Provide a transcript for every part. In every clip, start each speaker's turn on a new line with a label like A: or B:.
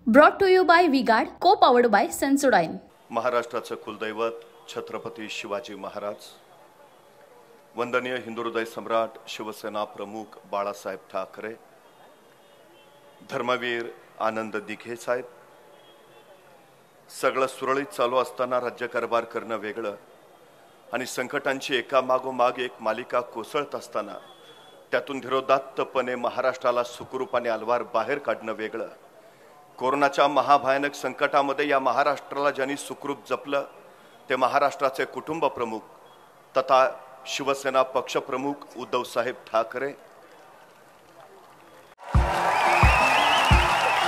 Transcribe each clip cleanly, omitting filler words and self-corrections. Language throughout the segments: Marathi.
A: Brought to you by V-Guard, co-powered by Sensodyne.
B: महाराष्ट्राचं कुलदैवत छत्रपती शिवाजी महाराज, वंदनीय हिंदुहृदय सम्राट शिवसेना प्रमुख बाळासाहेब ठाकरे, धर्मवीर आनंद दिघे साहेब, सगळं सुरळीत चालू असताना राज्यकारभार करणं वेगळं आणि संकटांची एकामागोमाग एक मालिका कोसळत असताना त्यातून धीरोदात्तपणे महाराष्ट्राला सुखरूपाने अलवार बाहेर काढणं वेगळं. कोरोनाच्या महाभयानक संकटामध्ये या महाराष्ट्राला ज्यांनी सुखरूप जपलं ते महाराष्ट्राचे कुटुंब प्रमुख तथा शिवसेना पक्षप्रमुख उद्धव साहेब ठाकरे.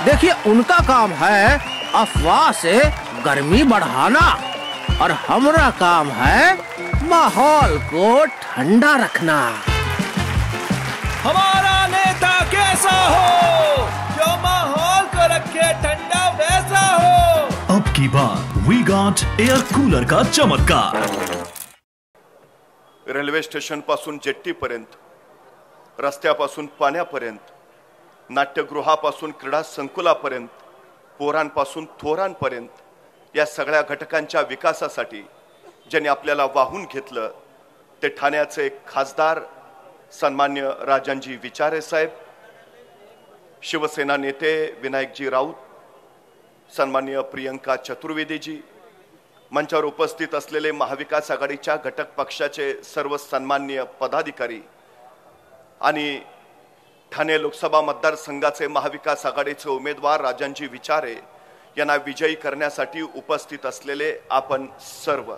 C: देखिए, उनका काम है अफवाह से गर्मी बढ़ाना और हमारा काम है माहौल को ठंडा रखना.
D: हमारा नेता कैसा हो जो माहौल को रखे ठंडा वैसा हो.
E: अब की बात वी-गार्ड एयर कूलर का चमत्कार.
B: रेल्वे स्टेशन पासून जेट्टी पर्यंत, रस्त्यापासून पाण्यापर्यंत, नाट्यगृहापासून क्रीडा संकुलापर्यंत, पोरांपासून थोरांपर्यंत या सगळ्या घटकांच्या विकासासाठी ज्यांनी आपल्याला वाहून घेतलं ते ठाण्याचे खासदार सन्मान्य राजनजी विचारे साहेब, शिवसेना नेते विनायकजी राऊत, सन्मान्य प्रियंका चतुर्वेदीजी, मंचावर उपस्थित असलेले महाविकास आघाडीच्या घटक पक्षाचे सर्व सन्मान्य पदाधिकारी आणि ठाणे लोकसभा मतदारसंघाचे महाविकास आघाडीचे उमेदवार राजनजी विचारे यांना विजयी करण्यासाठी उपस्थित असलेले आपण सर्व.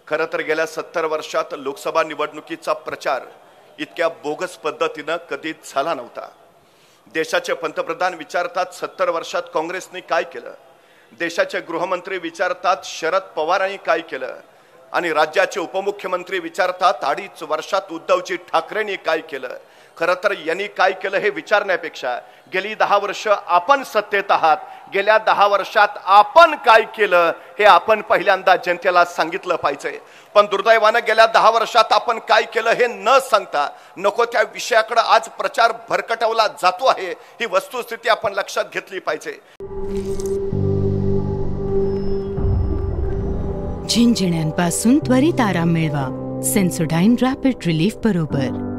B: खरं तर गेल्या 70 वर्षात लोकसभा निवडणुकीचा प्रचार इतक्या बोगस पद्धतीनं कधीच झाला नव्हता. देशाचे पंतप्रधान विचारतात 70 वर्षात काँग्रेसने काय केलं, देशाचे गृहमंत्री विचारतात शरद पवारांनी काय केलं आणि राज्याचे उपमुख्यमंत्री विचारतात 2.5 वर्षात उद्धवजी ठाकरेंनी काय केलं. खरं तर यांनी काय केलं हे विचारण्यापेक्षा गेली 10 वर्ष आपण सत्तेत आहात, गेल्या 10 वर्षात आपण काय केलं हे आपण पहिल्यांदा जनतेला सांगितलं पाहिजे. पण दुर्दैवानं गेल्या 10 वर्षात आपण काय केलं हे न सांगता नको त्या विषयाकडे आज प्रचार भरकटवला जातो आहे. ही वस्तुस्थिती आपण लक्षात घेतली पाहिजे.
F: झिंझिण्यांपासून त्वरित आराम मिळवा सेन्सोडाइन रॅपिड रिलीफ बरोबर.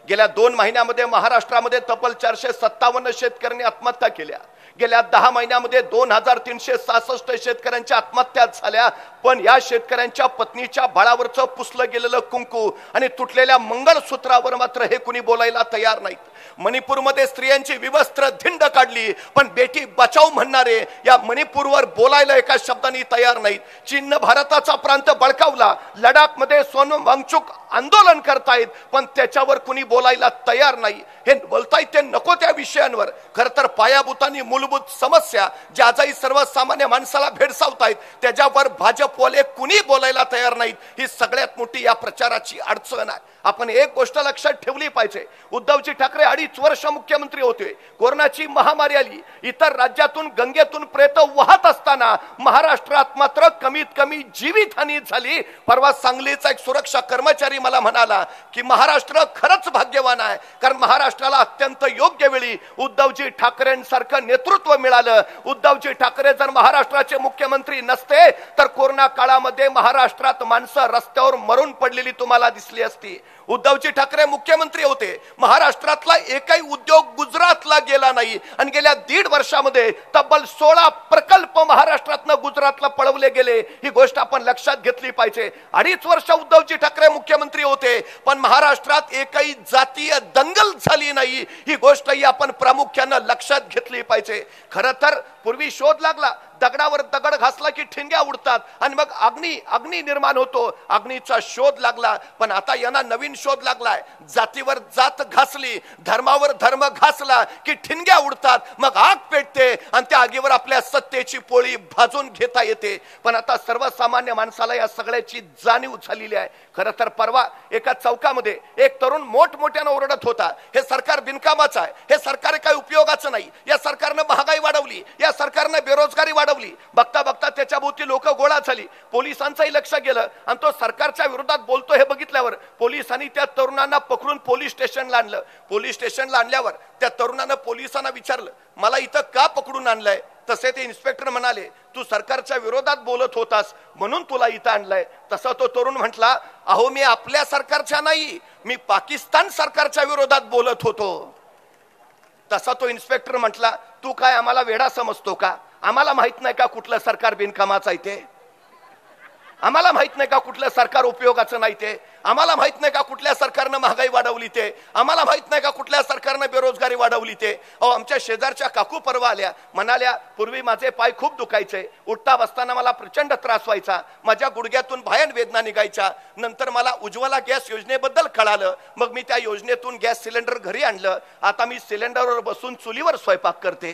B: गेल्या 2 महिन्यामध्ये महाराष्ट्रामध्ये तब्बल 457 शेतकऱ्यांनी आत्महत्या केल्या. गेल्या 10 महिन्यामध्ये 2366 शेतकऱ्यांच्या आत्महत्या झाल्या. पण या शेतकऱ्यांच्या पत्नीच्या बाळावरचं पुसलं गेलेलं कुंकू आणि तुटलेल्या मंगळसूत्रावर मात्र हे कुणी बोलायला तयार नाहीत. मणिपूरमध्ये स्त्रियांची विवस्त्र धिंड काढली पण बेटी बचाव म्हणणारे या मणिपूरवर बोलायला एका शब्दाने तयार नाहीत. चीननं भारताचा प्रांत बळकावला, लडाखमध्ये सोनम वांगचुक आंदोलन करतायत पण त्याच्यावर कुणी बोलायला तयार नाही. हे बोलतायत ते नको त्या विषयांवर. खरं तर पायाभूतानी मूलभूत समस्या ज्या आजही सर्वसामान्य माणसाला भेडसावतायत त्याच्यावर भाजपवाले कुणी बोलायला तयार नाहीत. ही सगळ्यात मोठी या प्रचाराची अडचण आहे. आपण एक गोष्ट लक्षात ठेवली पाहिजे, उद्धवजी ठाकरे 2.5 वर्ष मुख्यमंत्री होते. कोरोनाची महामारी आली, इतर राज्यातून गंगेतून प्रेत वाहत असताना महाराष्ट्रात मात्र कमीत कमी जीवितहानी झाली. परवा सांगलीचा एक सुरक्षा कर्मचारी मला म्हणाला की महाराष्ट्र खरंच भाग्यवान आहे कारण महाराष्ट्राला अत्यंत योग्य वेळी उद्धवजी ठाकरेंसारखं नेतृत्व मिळालं. उद्धवजी ठाकरे जर महाराष्ट्राचे मुख्यमंत्री नसते तर कोरोना काळामध्ये महाराष्ट्रात माणसं रस्त्यावर मरून पडलेली तुम्हाला दिसली असती. उद्धवजी ठाकरे मुख्यमंत्री होते, महाराष्ट्रातला एकही उद्योग गुजरातला गेला नाही आणि गेल्या 1.5 वर्षामध्ये तब्बल 16 प्रकल्प महाराष्ट्रातनं गुजरातला पळवले गेले. ही गोष्ट आपण लक्षात घेतली पाहिजे. 2.5 वर्ष उद्धवजी ठाकरे मुख्यमंत्री होते पण महाराष्ट्रात एकही जातीय दंगल झाली नाही. ही गोष्टही आपण प्रामुख्यानं लक्षात घेतली पाहिजे. खरं तर पूर्वी शोध लागला, दगडावर दगड घासला की ठिणग्या उडतात आणि मग अग्नी निर्माण होतो. अग्नीचा शोध लागला पण आता यांना नवीन शोध लागलाय. जातीवर जात घासली, धर्मावर धर्म घासला की ठिणग्या उडतात, मग आग पेटते आणि त्या आगीवर आपल्या सत्तेची पोळी भाजून घेता येते. पण आता सर्वसामान्य माणसाला या सगळ्याची जाणीव झालेली आहे. खरं तर परवा एका चौकामध्ये एक तरुण मोठमोठ्यानं ओरडत होता, हे सरकार बिनकामाचं आहे, हे सरकार काही उपयोगाचं नाही, या सरकारनं महागाई वाढवली, या सरकारनं बेरोजगारी वाढवली. बघता बघता त्याच्या भोवती लोक गोळा झाली. पोलिसांचंही लक्ष गेलं आणि तो सरकारच्या विरोधात बोलतो हे बघितल्यावर पोलिसांनी त्या तरुणांना पकडून पोलीस स्टेशनला आणलं. पोलीस स्टेशनला आणल्यावर त्या तरुणानं पोलिसांना विचारलं, मला इथं का पकडून आणलंय? तसे ते इन्स्पेक्टर म्हणाले, तू सरकारच्या विरोधात बोलत होतास म्हणून तुला इथं आणलंय. तसा तो तरुण म्हटला, अहो मी आपल्या सरकारच्या नाही, मी पाकिस्तान सरकारच्या विरोधात बोलत होतो. तसा तो इन्स्पेक्टर म्हटला, तू काय आम्हाला वेडा समजतो का? आम्हाला माहित नाही का कुठलं सरकार बिनकामाचं आहे ते? आम्हाला माहित नाही का कुठलं सरकार उपयोगाचं नाही ते? आम्हाला माहित नाही का कुठल्या सरकारनं महागाई वाढवली ते? आम्हाला माहित नाही का कुठल्या सरकारनं बेरोजगारी वाढवली ते? अहो आमच्या शेजारच्या काकू परवा आल्या, म्हणाल्या, पूर्वी माझे पाय खूप दुखायचे, उठता बसताना मला प्रचंड त्रास व्हायचा, माझ्या गुडघ्यातून भयान वेदना निघायच्या. नंतर मला उज्ज्वला गॅस योजनेबद्दल कळालं, मग मी त्या योजनेतून गॅस सिलेंडर घरी आणलं, आता मी सिलेंडरवर बसून चुलीवर स्वयंपाक करते.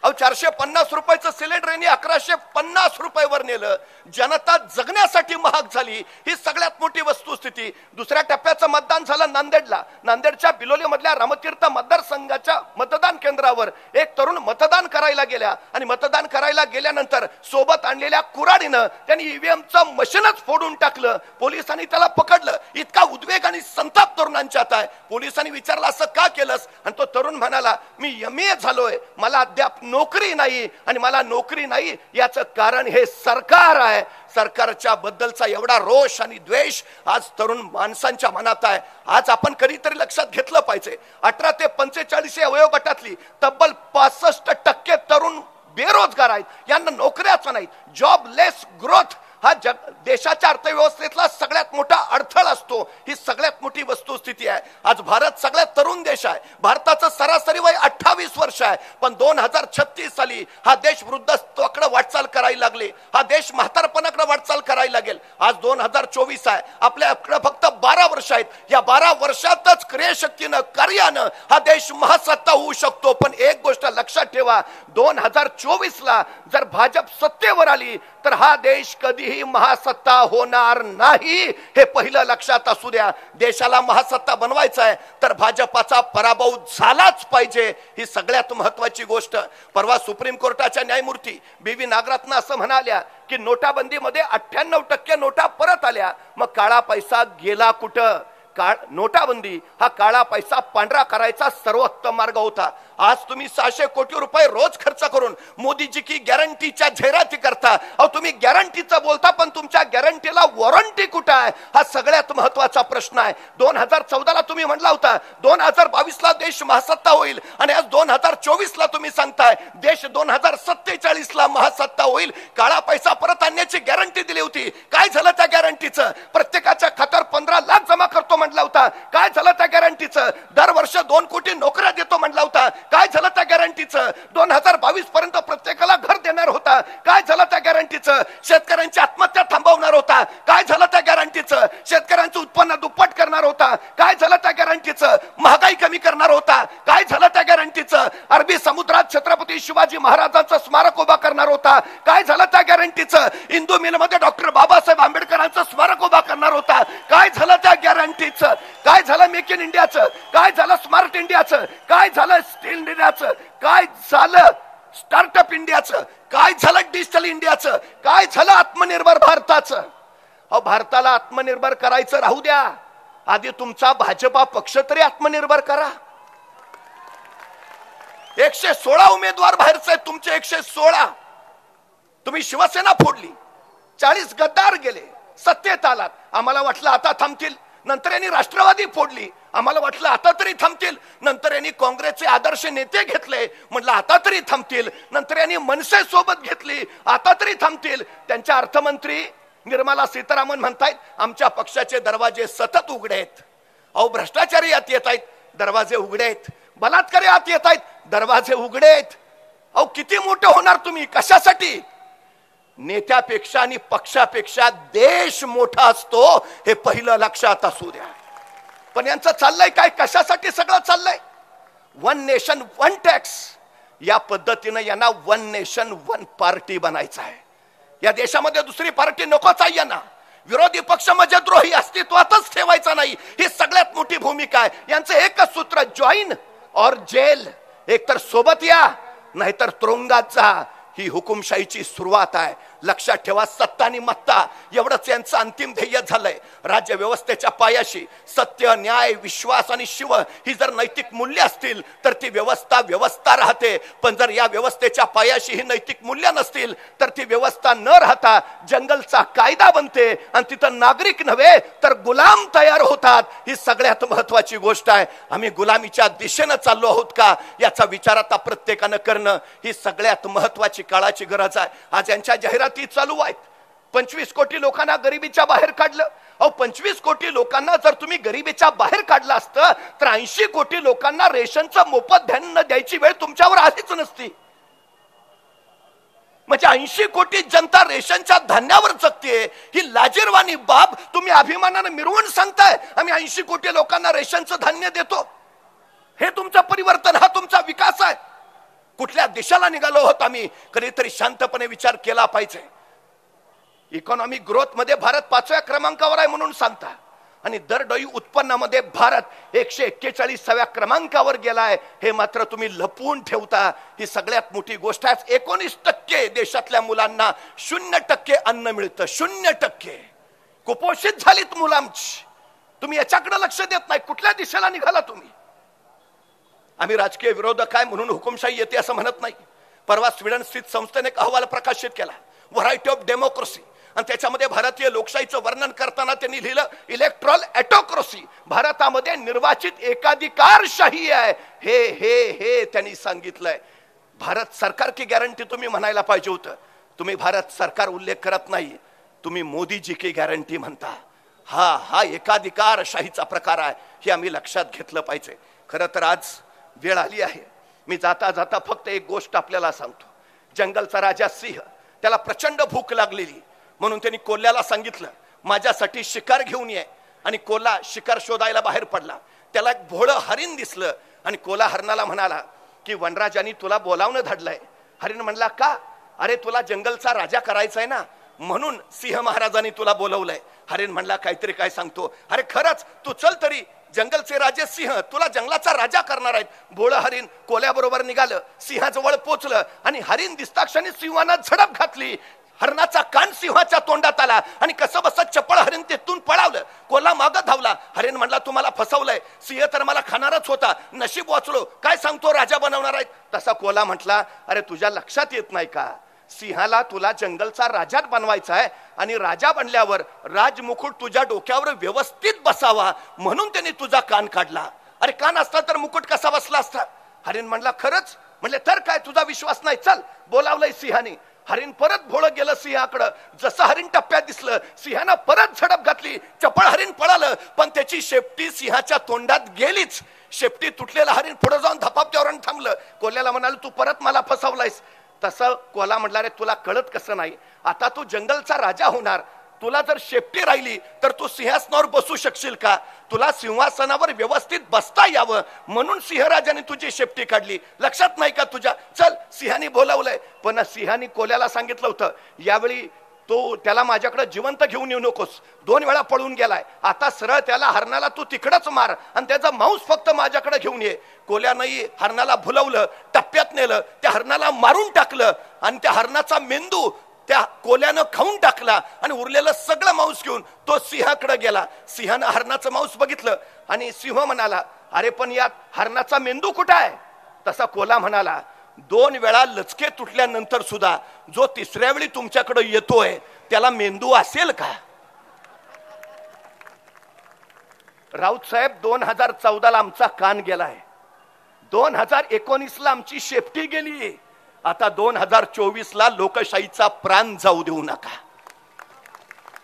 B: अहो 450 रुपयाचं सिलेंडर यांनी 1150 रुपयावर नेलं. जनता जगण्यासाठी महाग झाली, ही सगळ्यात मोठी वस्तुस्थिती. दुसऱ्या टप्प्याचं मतदान झालं नांदेडला. नांदेडच्या बिलोली मधल्या रामतीर्थ मतदारसंघाच्या मतदान केंद्रावर एक तरुण मतदान करायला गेल्या आणि मतदान करायला गेल्यानंतर सोबत आणलेल्या कुऱ्हाडीनं त्यांनी ईव्हीएमचं मशीनच फोडून टाकलं. पोलिसांनी त्याला पकडलं. इतका उद्वेग आणि संताप तरुणांच्यात आहे. पोलिसांनी विचारलं, असं का केलंस? आणि तो तरुण म्हणाला, मी MA झालोय, मला अद्याप नोकरी नाही आणि मला नोकरी नाही याचं कारण हे सरकार आहे. सरकारच्या बद्दलचा एवढा रोष आणि द्वेष आज तरुण माणसांच्या मनात आहे. आज आपण कधीतरी लक्षात घेतलं पाहिजे, 18 ते 45 या वयोगटातली तब्बल 65% तरुण बेरोजगार आहेत, यांना नोकऱ्याच नाहीत. जॉबलेस ग्रोथ हा देशाच्या अर्थव्यवस्थेतला सगळ्यात मोठा अडथळा असतो. ही सगळ्यात मोठी वस्तुस्थिती आहे. आज भारत सगळ्यात तरुण देश आहे. भारताचं सरासरी वय 28 वर्ष आहे, पण 2036 साली हा देश वृद्धत्वाकडे वाटचाल करायला लागले, हा देश म्हातारपणाकडे वाटचाल करायला लागेल. आज 2024 आहे, आपल्याकडे फक्त 12 वर्ष आहेत. या 12 वर्षातच क्रियाशक्तीनं कार्यानं हा देश महासत्ता होऊ शकतो. पण एक गोष्ट लक्षात ठेवा, 2024ला जर भाजप सत्तेवर आली तर हा देश कधीही महासत्ता होणार नाही, हे पहिलं लक्षात असू द्या. देशाला महासत्ता बनवायचं आहे तर भाजपाचा पराभव झालाच पाहिजे, ही सगळ्यात महत्वाची गोष्ट. परवा सुप्रीम कोर्टाच्या न्यायमूर्ती BV नागरत्न असं म्हणाल्या की नोटाबंदीमध्ये 98% नोटा परत आल्या, मग काळा पैसा गेला कुठं? नोटाबंदी हा काळा पैसा पांढरा करायचा सर्वोत्तम मार्ग होता. आज तुम्ही 600 कोटी रुपये रोज खर्च करून मोदीजी की गॅरंटीच्या जाहिराती करता. अहो तुम्ही गॅरंटीचं बोलता, पण तुमच्या गॅरंटीला वॉरंटी कुठं आहे? हा सगळ्यात महत्वाचा प्रश्न आहे. 2014ला तुम्ही म्हटला होता 2022ला देश महासत्ता होईल, आणि आज 2024ला तुम्ही सांगताय देश 2047ला महासत्ता होईल. काळा पैसा परत आणण्याची गॅरंटी दिली होती, काय झालं त्या गॅरंटीचं? प्रत्येकाच्या खात्यावर 15 लाख जमा करतो म्हटला होता, काय झालं त्या गॅरंटीचं? दरवर्ष 2 कोटी नोकऱ्या देतो म्हटला होता, काय झालं त्या गॅरंटीचं? 2022 पर्यंत प्रत्येकाला घर देणार होता, काय झालं त्या गॅरंटीचं? शेतकऱ्यांची आत्महत्या थांबवणार होता, काय झालं त्या गॅरंटीचं? शेतकऱ्यांचं उत्पन्न दुप्पट करणार होता, काय झालं त्या गॅरंटीचं? महागाई कमी करणार होता, काय झालं त्या गॅरंटीचं? अरबी समुद्रात छत्रपती शिवाजी महाराजांचं स्मारक उभा करणार होता, काय झालं त्या गॅरंटीचं? इंदू मिलमध्ये डॉक्टर बाबासाहेब आंबेडकरांचं स्मारक उभा करणार होता, काय झालं त्या गॅरंटीचं? काय झालं मेक इन इंडियाचं? काय झालं स्मार्ट इंडियाचं? काय झालं स्टील इंडियाचं? काय झालं स्टार्टअप इंडियाचं? काय झालं डिजिटल इंडियाचं? काय झालं आत्मनिर्भर भारताचं? अहो भारताला आत्मनिर्भर करायचं राहू द्या, आधी तुमचा भाजपा पक्ष तरी आत्मनिर्भर करा. 116 उमेदवार बाहेरचे आहेत तुमचे, 116. तुम्ही शिवसेना फोडली, 40 गद्दार गेले, सत्तेत आलात, आम्हाला वाटलं आता थांबतील. नंतर यांनी राष्ट्रवादी फोडली, आम्हाला वाटलं आता तरी थांबतील. नंतर यांनी काँग्रेसचे आदर्श नेते घेतले, म्हटलं आता तरी थांबतील. नंतर यांनी मनसे सोबत घेतली, आता तरी थांबतील. त्यांच्या अर्थमंत्री निर्मला सीतारामन म्हणतायत आमच्या पक्षाचे दरवाजे सतत उघडे आहेत. अहो भ्रष्टाचारी आत येत आहेत, दरवाजे उघडे आहेत. बलात्कारी आत येत आहेत, दरवाजे उघडे आहेत. अहो किती मोठे होणार तुम्ही, कशासाठी? नेत्यापेक्षा आणि पक्षापेक्षा देश मोठा असतो हे पहिलं लक्षात असू द्या. पण यांचं चाललंय काय, कशासाठी सगळं चाललंय? वन नेशन वन टॅक्स या पद्धतीनं यांना वन नेशन वन पार्टी बनायचं आहे. या देशामध्ये दुसरी पार्टी नकोच आहे यांना. विरोधी पक्ष म्हणजे द्रोही अस्तित्वातच ठेवायचा नाही, ही सगळ्यात मोठी भूमिका आहे. यांचं एकच सूत्र, जॉईन और जेल. एकतर सोबत या नाहीतर तुरुंगात जा. ही हुकुमशाहीची सुरुवात आहे. लक्षात ठेवा, सत्ता आणि मत्ता एवढंच यांचं अंतिम ध्येय झालंय. राज्य व्यवस्थेच्या पायाशी सत्य, न्याय, विश्वास आणि शिव ही जर नैतिक मूल्य असतील तर ती व्यवस्था राहते. पण जर या व्यवस्थेच्या पायाशी ही नैतिक मूल्य नसतील तर ती व्यवस्था न राहता जंगलचा कायदा बनते आणि तिथं नागरिक नव्हे तर गुलाम तयार होतात. ही सगळ्यात महत्वाची गोष्ट आहे. आम्ही गुलामीच्या दिशेनं चाललो आहोत का याचा विचार आता प्रत्येकानं करणं ही सगळ्यात महत्वाची काळाची गरज आहे. आज यांच्या जाहिराती चालू आहेत. 25 कोटी लोकांना गरिबीच्या बाहेर काढलं. अहो 25 कोटी लोकांना जर तुम्ही गरिबीच्या बाहेर काढलं असतं तर 80 कोटी लोकांना रेशनचं मोफत धान्य द्यायची वेळ तुमच्यावर आलीच नसती. म्हणजे 80 कोटी जनता रेशनच्या धान्यावर जगते. ही लाजिरवाणी बाब तुम्ही अभिमानानं मिरवून सांगताय आम्ही 80 कोटी लोकांना रेशनचं धान्य देतो. हे तुमचं परिवर्तन, हा तुमचा विकास आहे? कुठल्या देशाला निघालो आहोत आम्ही? कधीतरी शांतपणे विचार केला पाहिजे. इकॉनॉमिक ग्रोथ मध्ये भारत 5व्या क्रमांकावर आहे म्हणून सांगता आणि दरडोई उत्पन्नामध्ये भारत 141व्या क्रमांकावर गेलाय हे मात्र तुम्ही लपवून ठेवता. ही सगळ्यात मोठी गोष्ट आहे. 19% देशातल्या मुलांना 0% अन्न मिळतं. 0% कुपोषित झालीत मुलांची. तुम्ही याच्याकडे लक्ष देत नाही. कुठल्या दिशेला निघाला तुम्ही? आम्ही राजकीय विरोधक आहे म्हणून हुकुमशाही येते असं म्हणत नाही. परवा स्वीडन स्थित संस्थेने एक अहवाल प्रकाशित केला, व्हरायटी ऑफ डेमोक्रेसी, आणि त्याच्यामध्ये भारतीय लोकशाहीचं वर्णन करताना त्यांनी लिहिलं इलेक्ट्रॉल ऑटोक्रेसी. भारतामध्ये निर्वाचित एकाधिकारशाही आहे हे हे हे त्यांनी सांगितलंय. भारत सरकार की गॅरंटी तुम्ही म्हणायला पाहिजे होतं. तुम्ही भारत सरकार उल्लेख करत नाही, तुम्ही मोदीजी की गॅरंटी म्हणता. हा एकाधिकारशाहीचा प्रकार आहे हे आम्ही लक्षात घेतलं पाहिजे. खरं तर आज वेळ आली आहे. मी जाता जाता फक्त एक गोष्ट आपल्याला सांगतो. जंगलचा राजा सिंह, त्याला प्रचंड भूक लागलेली म्हणून त्यांनी कोल्ह्याला सांगितलं माझ्यासाठी शिकार घेऊन ये. आणि कोल्हा शिकार शोधायला बाहेर पडला. त्याला एक भोळं हरिण दिसलं आणि कोल्हा हरणाला म्हणाला की वनराजांनी तुला बोलावणं धाडलंय. हरिण म्हणला का? अरे तुला जंगलचा राजा करायचंय ना म्हणून सिंह महाराजांनी तुला बोलवलंय. हरिण म्हणला काहीतरी काय सांगतो? अरे खरंच तू चल तरी, जंगलचे राजे सिंह तुला जंगलाचा राजा करणार आहेत. भोळं हरिण कोल्याबरोबर निघालं, सिंहाजवळ पोचलं आणि हरिण दिसताक्षणी सिंहानं झडप घातली. हरणाचा कान सिंहाच्या तोंडात आला आणि कसं बसत चपळ हरिण तिथून पळावलं. कोल्हा मागं धावला. हरिण म्हणला तुम्हाला फसवलंय, सिंह तर मला खाणारच होता, नशीब वाचलो, काय सांगतो राजा बनवणार आहेत. तसा कोल्हा म्हटला अरे तुझ्या लक्षात येत नाही का, सिंहाला तुला जंगलचा राजा बनवायचा आहे आणि राजा बनल्यावर राजमुकुट तुझ्या डोक्यावर व्यवस्थित बसावा म्हणून त्यांनी तुझा कान काढला. अरे कान असता तर मुकुट कसा बसला असता? हरिण म्हणला खरंच? म्हणले तर काय तुझा विश्वास नाही, चल. बोलावलंय सिंहाने. हरिण परत भोळं गेलं सिंहाकडं. जसं हरिण टप्प्यात दिसलं सिंहानं परत झडप घातली. चपळ हरिण पळालं पण त्याची शेपटी सिंहाच्या तोंडात गेलीच. शेपटी तुटलेलं हरिण पुढे जाऊन धपापत्यावर थांबलं. कोल्ह्याला म्हणाल तू परत मला फसवलायस. तसं कोल्हा म्हटला रे तुला कळत कसं नाही, आता तू जंगलचा राजा होणार, तुला जर शेपटी राहिली तर तू सिंहासनावर बसू शकशील का? तुला सिंहासनावर व्यवस्थित बसता यावं म्हणून सिंहराजाने तुझी शेपटी काढली. लक्षात नाही का तुझ्या? चल. सिंहाने बोलावलंय पण सिंहाने कोल्ह्याला सांगितलं होतं यावेळी तो त्याला माझ्याकडे जिवंत घेऊन येऊ नकोस. 2 वेळा पळून गेलाय, आता सरळ त्याला हरणाला तू तिकडच मार आणि त्याचा मांस फक्त माझ्याकडे घेऊन ये. कोल्ह्यानंही हरणाला भुलवलं, टप्प्यात नेलं, त्या हरणाला मारून टाकलं आणि त्या हरणाचा मेंदू त्या कोल्ह्यानं खाऊन टाकला आणि उरलेलं सगळं मांस घेऊन तो सिंहाकडे गेला. सिंहानं हरणाचं मांस बघितलं आणि सिंह म्हणाला अरे पण यात हरणाचा मेंदू कुठं आहे? तसा कोल्हा म्हणाला 2 वेळा लचके तुटल्यानंतर सुद्धा जो 3ऱ्या वेळी तुमच्याकडे येतोय त्याला मेंदू असेल का? राऊत साहेब 2014ला आमचा कान गेलाय, 2019ला आमची शेपटी गेली, आता 2024ला लोकशाहीचा प्राण जाऊ देऊ नका.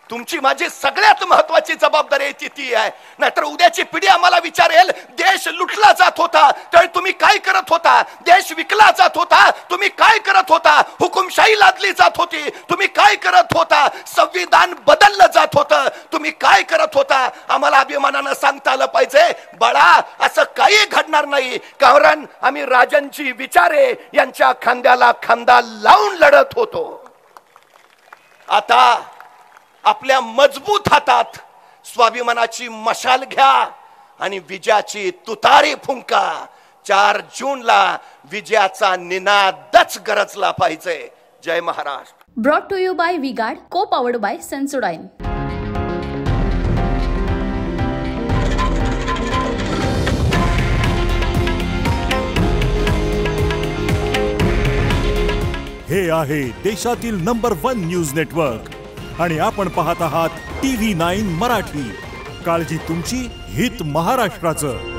B: तुमची माझी सगळ्यात महत्वाची जबाबदारी ती आहे. नाहीतर उद्याची पिढी आम्हाला विचारेल देश लुटला जात होता तर तुम्ही तुम्ही काय करत होता? देश विकला जात होता, तुम्ही काय करत होता? हुकुमशाही लादली जात होती, तुम्ही काय करत होता? संविधान बदललं जात होतं, तुम्ही काय करत होता? आम्हाला अभिमानानं सांगता आलं पाहिजे, बाळा असं काही घडणार नाही, कारण आम्ही राजांची विचारे यांच्या खांद्याला खांदा लावून लढत होतो. आता आपल्या मजबूत हातात स्वाभिमानाची मशाल घ्या आणि विजयाची तुतारी फुंका. 4 जूनला विजयाचा निनादच गरजला पाहिजे. जय Maharashtra.
A: Brought to you by V-Guard, co-powered by Sensodyne.
E: हे आहे देशातील नंबर 1 न्यूज नेटवर्क आणि आपण पाहत आहात TV9 मराठी. काळजी तुमची, हित महाराष्ट्राचं.